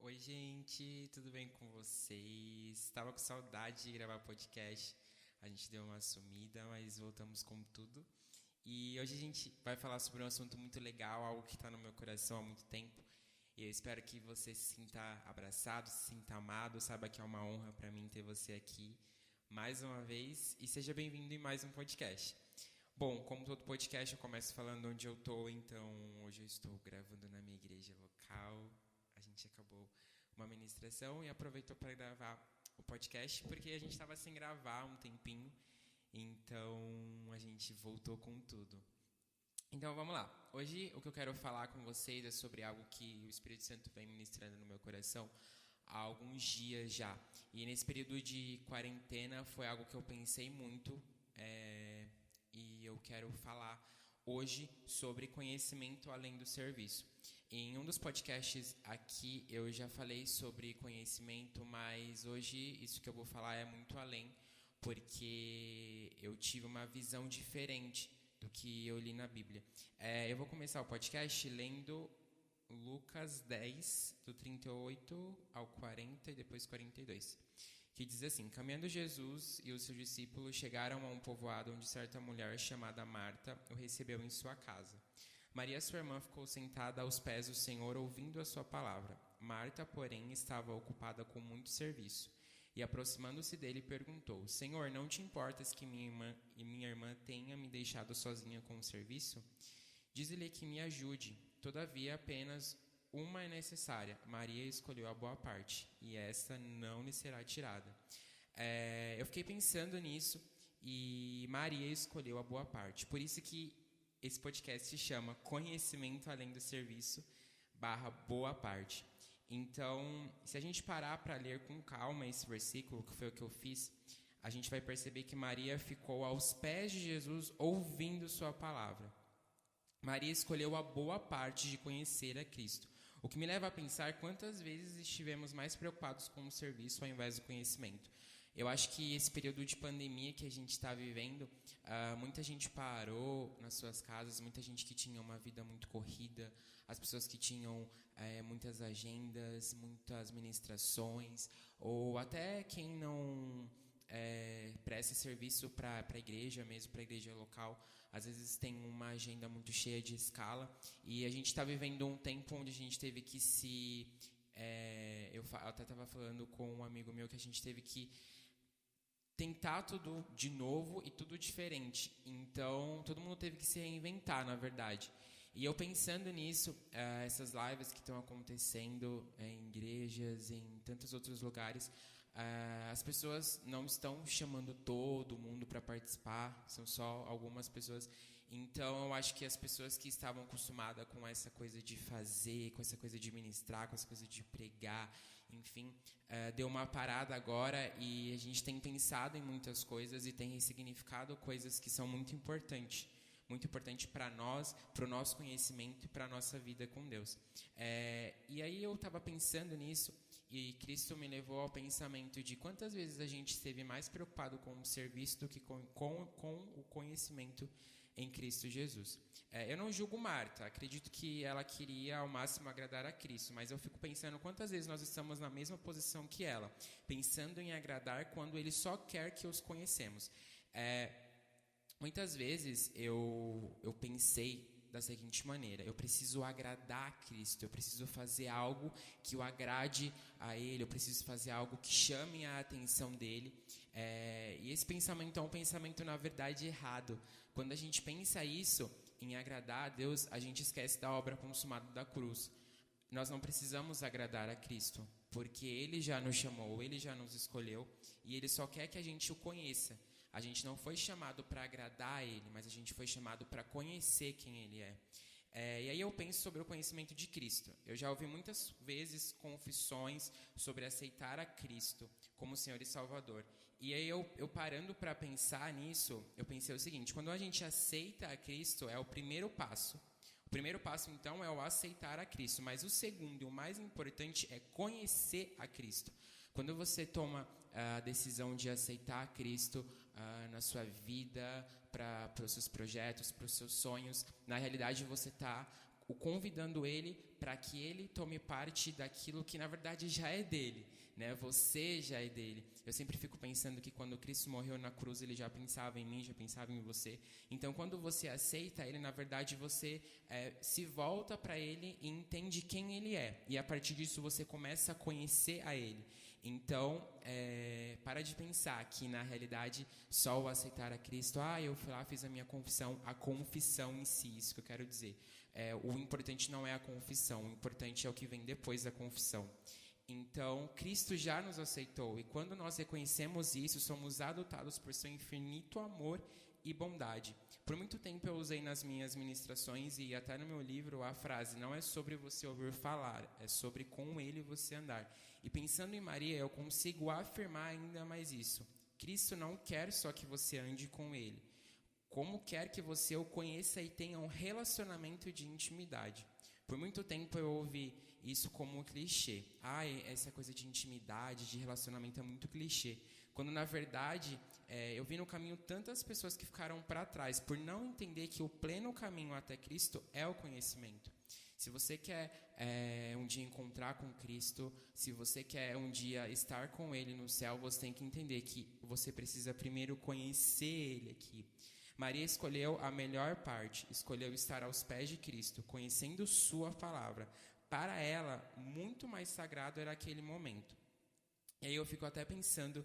Oi, gente, tudo bem com vocês? Estava com saudade de gravar podcast. A gente deu uma sumida, mas voltamos com tudo. E hoje a gente vai falar sobre um assunto muito legal, algo que está no meu coração há muito tempo. E eu espero que você se sinta abraçado, se sinta amado, saiba que é uma honra para mim ter você aqui mais uma vez e seja bem-vindo em mais um podcast. Bom, como todo podcast, eu começo falando onde eu tô, então hoje eu estou gravando na minha igreja local. A gente acabou uma ministração e aproveitou para gravar o podcast, porque a gente estava sem gravar um tempinho, então a gente voltou com tudo. Então vamos lá. Hoje o que eu quero falar com vocês é sobre algo que o Espírito Santo vem ministrando no meu coração há alguns dias já. E nesse período de quarentena foi algo que eu pensei muito, e eu quero falar hoje sobre conhecimento além do serviço. Em um dos podcasts aqui eu já falei sobre conhecimento, mas hoje isso que eu vou falar é muito além, porque eu tive uma visão diferente do que eu li na Bíblia. Eu vou começar o podcast lendo Lucas 10, do 38 ao 40 e depois 42, que diz assim: Caminhando Jesus e os seus discípulos chegaram a um povoado onde certa mulher chamada Marta o recebeu em sua casa. Maria, sua irmã, ficou sentada aos pés do Senhor ouvindo a sua palavra. Marta, porém, estava ocupada com muito serviço. E aproximando-se dele, perguntou: Senhor, não te importas que minha irmã tenha me deixado sozinha com o serviço? Dize-lhe que me ajude. Todavia, apenas uma é necessária. Maria escolheu a boa parte, e esta não lhe será tirada. Eu fiquei pensando nisso, e Maria escolheu a boa parte. Por isso que esse podcast se chama Conhecimento Além do Serviço / Boa Parte. Então, se a gente parar para ler com calma esse versículo, que foi o que eu fiz, a gente vai perceber que Maria ficou aos pés de Jesus ouvindo sua palavra. Maria escolheu a boa parte de conhecer a Cristo. O que me leva a pensar quantas vezes estivemos mais preocupados com o serviço ao invés do conhecimento. Eu acho que esse período de pandemia que a gente está vivendo, muita gente parou nas suas casas, muita gente que tinha uma vida muito corrida, as pessoas que tinham muitas agendas, muitas ministrações, ou até quem não presta serviço para a igreja mesmo, para a igreja local, às vezes tem uma agenda muito cheia de escala, e a gente está vivendo um tempo onde a gente teve que eu até estava falando com um amigo meu que a gente teve que tentar tudo de novo e tudo diferente. Então, todo mundo teve que se reinventar, na verdade. E eu pensando nisso, essas lives que estão acontecendo em igrejas, em tantos outros lugares, as pessoas não estão chamando todo mundo para participar, são só algumas pessoas. Então, eu acho que as pessoas que estavam acostumadas com essa coisa de fazer, com essa coisa de ministrar, com essa coisa de pregar, enfim, deu uma parada agora, e a gente tem pensado em muitas coisas e tem ressignificado coisas que são muito importantes para nós, para o nosso conhecimento e para a nossa vida com Deus. E aí eu estava pensando nisso, e Cristo me levou ao pensamento de quantas vezes a gente esteve mais preocupado com o serviço do que com o conhecimento em Cristo Jesus. Eu não julgo Marta, acredito que ela queria ao máximo agradar a Cristo, mas eu fico pensando quantas vezes nós estamos na mesma posição que ela, pensando em agradar quando Ele só quer que os conhecemos. Muitas vezes eu pensei da seguinte maneira: eu preciso agradar a Cristo, eu preciso fazer algo que o agrade a Ele, eu preciso fazer algo que chame a atenção dEle. E esse pensamento é um pensamento, na verdade, errado. Quando a gente pensa isso, em agradar a Deus, a gente esquece da obra consumada da cruz. Nós não precisamos agradar a Cristo, porque Ele já nos chamou, Ele já nos escolheu, e Ele só quer que a gente o conheça. A gente não foi chamado para agradar a Ele, mas a gente foi chamado para conhecer quem Ele é. E aí eu penso sobre o conhecimento de Cristo. Eu já ouvi muitas vezes confissões sobre aceitar a Cristo como Senhor e Salvador. E aí eu parando para pensar nisso, eu pensei o seguinte: quando a gente aceita a Cristo, é o primeiro passo. O primeiro passo, então, é o aceitar a Cristo. Mas o segundo e o mais importante é conhecer a Cristo. Quando você toma a decisão de aceitar Cristo na sua vida, para os seus projetos, para os seus sonhos, na realidade você está o convidando ele para que ele tome parte daquilo que na verdade já é dele, né? Você já é dele. Eu sempre fico pensando que quando Cristo morreu na cruz, ele já pensava em mim, já pensava em você. Então, quando você aceita ele, na verdade, você se volta para ele e entende quem ele é. E a partir disso, você começa a conhecer a ele. Então, para de pensar que, na realidade, só o aceitar a Cristo, eu fui lá, fiz a minha confissão, a confissão em si, isso que eu quero dizer. O importante não é a confissão, o importante é o que vem depois da confissão. Então, Cristo já nos aceitou, e quando nós reconhecemos isso, somos adotados por seu infinito amor e bondade. Por muito tempo eu usei nas minhas ministrações e até no meu livro a frase: não é sobre você ouvir falar, é sobre com ele você andar. E pensando em Maria, eu consigo afirmar ainda mais isso. Cristo não quer só que você ande com ele, como quer que você o conheça e tenha um relacionamento de intimidade. Por muito tempo eu ouvi isso como um clichê. Essa coisa de intimidade, de relacionamento é muito clichê. Quando, na verdade, eu vi no caminho tantas pessoas que ficaram para trás por não entender que o pleno caminho até Cristo é o conhecimento. Se você quer um dia encontrar com Cristo, se você quer um dia estar com Ele no céu, você tem que entender que você precisa primeiro conhecer Ele aqui. Maria escolheu a melhor parte, escolheu estar aos pés de Cristo, conhecendo sua palavra. Para ela, muito mais sagrado era aquele momento. E aí eu fico até pensando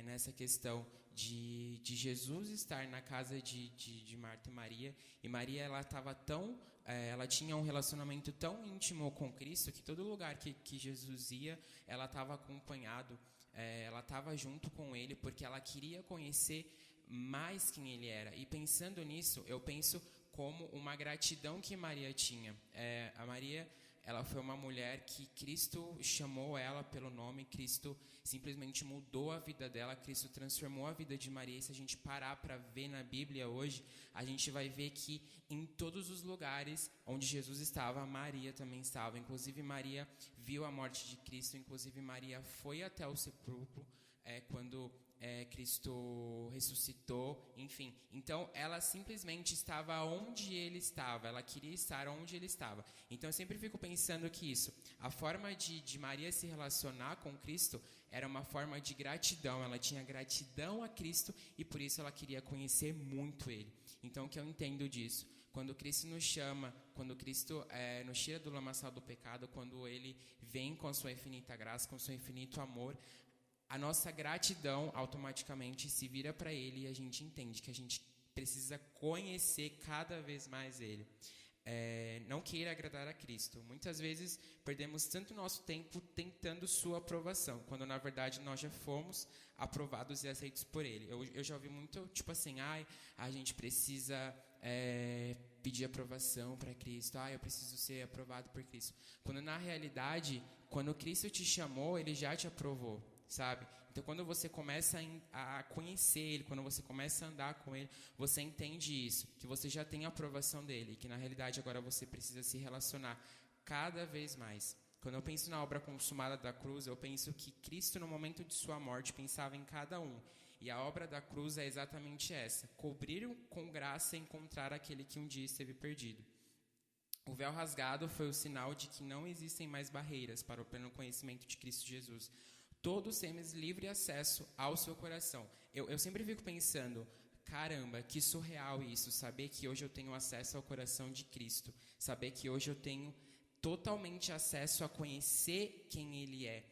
nessa questão de Jesus estar na casa de Marta e Maria. E Maria, ela tinha um relacionamento tão íntimo com Cristo que todo lugar que Jesus ia, ela estava acompanhado, ela estava junto com ele, porque ela queria conhecer mais quem ele era. E pensando nisso, eu penso como uma gratidão que Maria tinha. A Maria, ela foi uma mulher que Cristo chamou ela pelo nome, Cristo simplesmente mudou a vida dela, Cristo transformou a vida de Maria. E se a gente parar para ver na Bíblia hoje, a gente vai ver que em todos os lugares onde Jesus estava, Maria também estava. Inclusive Maria viu a morte de Cristo, inclusive Maria foi até o sepulcro quando Cristo ressuscitou, enfim. Então, ela simplesmente estava onde ele estava, ela queria estar onde ele estava. Então, eu sempre fico pensando que a forma de Maria se relacionar com Cristo era uma forma de gratidão. Ela tinha gratidão a Cristo e por isso ela queria conhecer muito ele. Então, o que eu entendo disso? Quando Cristo nos chama, quando Cristo nos tira do lamaçal do pecado, quando ele vem com a sua infinita graça, com o seu infinito amor, a nossa gratidão automaticamente se vira para ele e a gente entende que a gente precisa conhecer cada vez mais ele. Não queira agradar a Cristo. Muitas vezes perdemos tanto nosso tempo tentando sua aprovação, quando na verdade nós já fomos aprovados e aceitos por ele. Eu já ouvi muito, tipo assim, a gente precisa pedir aprovação para Cristo, eu preciso ser aprovado por Cristo. Quando na realidade, quando Cristo te chamou, ele já te aprovou. Sabe? Então, quando você começa a conhecer ele, quando você começa a andar com ele, você entende isso, que você já tem a aprovação dele, que na realidade agora você precisa se relacionar cada vez mais. Quando eu penso na obra consumada da cruz, eu penso que Cristo, no momento de sua morte, pensava em cada um. E a obra da cruz é exatamente essa: cobrir com graça e encontrar aquele que um dia esteve perdido. O véu rasgado foi o sinal de que não existem mais barreiras para o pleno conhecimento de Cristo Jesus. Todos temos livre acesso ao seu coração. Eu sempre fico pensando, caramba, que surreal isso, saber que hoje eu tenho acesso ao coração de Cristo, saber que hoje eu tenho totalmente acesso a conhecer quem Ele é.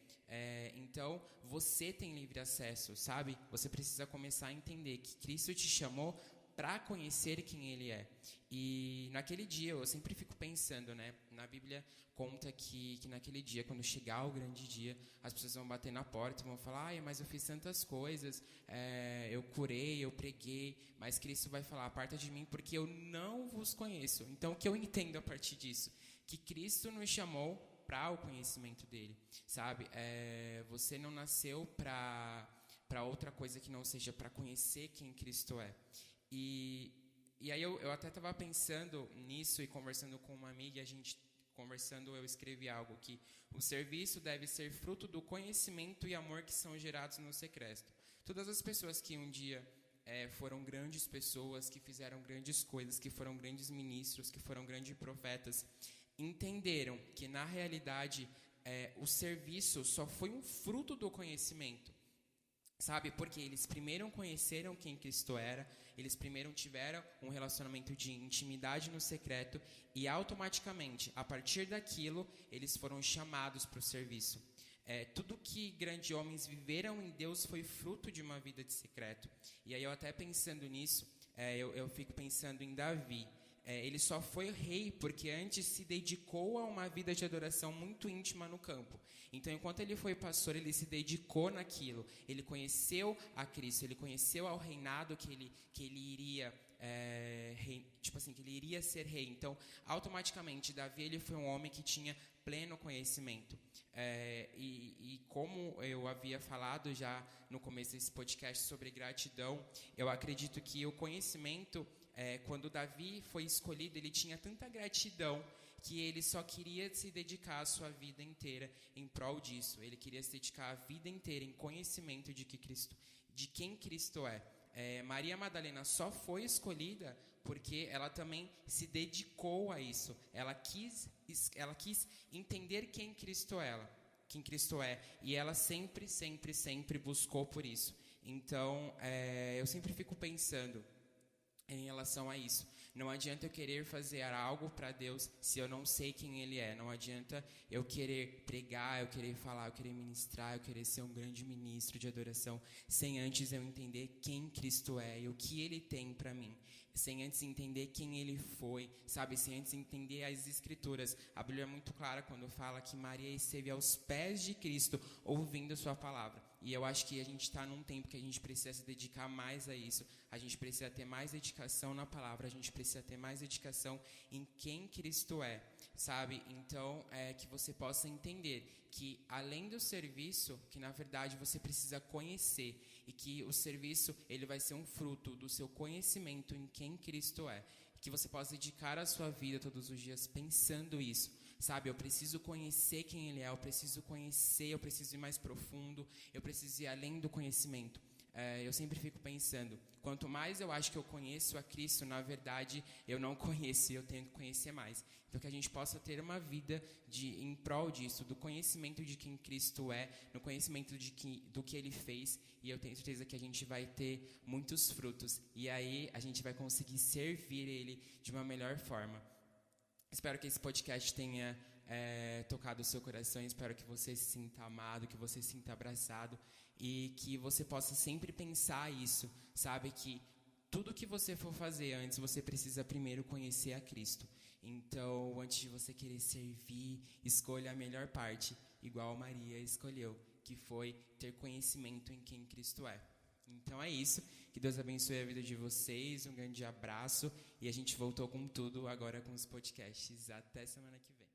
Então, você tem livre acesso, sabe? Você precisa começar a entender que Cristo te chamou para conhecer quem Ele é. E naquele dia, eu sempre fico pensando, né? Na Bíblia conta que naquele dia, quando chegar o grande dia, as pessoas vão bater na porta e vão falar, mas eu fiz tantas coisas, eu curei, eu preguei, mas Cristo vai falar, aparta de mim porque eu não vos conheço. Então, o que eu entendo a partir disso? Que Cristo nos chamou para o conhecimento dele, sabe? Você não nasceu para outra coisa que não seja para conhecer quem Cristo é. E aí eu até estava pensando nisso e conversando com uma amiga, e a gente conversando, eu escrevi algo que o serviço deve ser fruto do conhecimento e amor que são gerados no secreto. Todas as pessoas que um dia foram grandes pessoas, que fizeram grandes coisas, que foram grandes ministros, que foram grandes profetas, entenderam que, na realidade, o serviço só foi um fruto do conhecimento. Sabe, porque eles primeiro conheceram quem Cristo era, eles primeiro tiveram um relacionamento de intimidade no secreto e automaticamente, a partir daquilo, eles foram chamados para o serviço. Tudo que grandes homens viveram em Deus foi fruto de uma vida de secreto. E aí eu até pensando nisso, eu fico pensando em Davi. Ele só foi rei porque antes se dedicou a uma vida de adoração muito íntima no campo. Então, enquanto ele foi pastor, ele se dedicou naquilo. Ele conheceu a Cristo, ele conheceu ao reinado que ele iria, que ele iria ser rei. Então, automaticamente, Davi ele foi um homem que tinha pleno conhecimento. E como eu havia falado já no começo desse podcast sobre gratidão, eu acredito que o conhecimento, quando Davi foi escolhido, ele tinha tanta gratidão que ele só queria se dedicar a sua vida inteira em prol disso. Ele queria se dedicar a vida inteira em conhecimento de quem Cristo é. Maria Madalena só foi escolhida porque ela também se dedicou a isso. Ela quis entender quem Cristo é. E ela sempre, sempre, sempre buscou por isso. Então, eu sempre fico pensando em relação a isso. Não adianta eu querer fazer algo para Deus se eu não sei quem Ele é. Não adianta eu querer pregar, eu querer falar, eu querer ministrar, eu querer ser um grande ministro de adoração, sem antes eu entender quem Cristo é e o que Ele tem para mim. Sem antes entender quem Ele foi, sabe? Sem antes entender as Escrituras. A Bíblia é muito clara quando fala que Maria esteve aos pés de Cristo, ouvindo Sua palavra. E eu acho que a gente está num tempo que a gente precisa se dedicar mais a isso. A gente precisa ter mais dedicação na palavra. A gente precisa ter mais dedicação em quem Cristo é, sabe? Então, que você possa entender que, além do serviço, que na verdade você precisa conhecer. E que o serviço, ele vai ser um fruto do seu conhecimento em quem Cristo é. Que você possa dedicar a sua vida todos os dias pensando isso. Sabe, eu preciso conhecer quem Ele é, eu preciso ir mais profundo, eu preciso ir além do conhecimento. Eu sempre fico pensando, quanto mais eu acho que eu conheço a Cristo, na verdade, eu não conheço e eu tenho que conhecer mais. Então, que a gente possa ter uma vida em prol disso, do conhecimento de quem Cristo é, no conhecimento do que Ele fez, e eu tenho certeza que a gente vai ter muitos frutos, e aí a gente vai conseguir servir Ele de uma melhor forma. Espero que esse podcast tenha tocado o seu coração. Espero que você se sinta amado, que você se sinta abraçado e que você possa sempre pensar isso, sabe? Que tudo que você for fazer antes, você precisa primeiro conhecer a Cristo. Então, antes de você querer servir, escolha a melhor parte, igual Maria escolheu, que foi ter conhecimento em quem Cristo é. Então é isso, que Deus abençoe a vida de vocês, um grande abraço, e a gente voltou com tudo agora com os podcasts. Até semana que vem.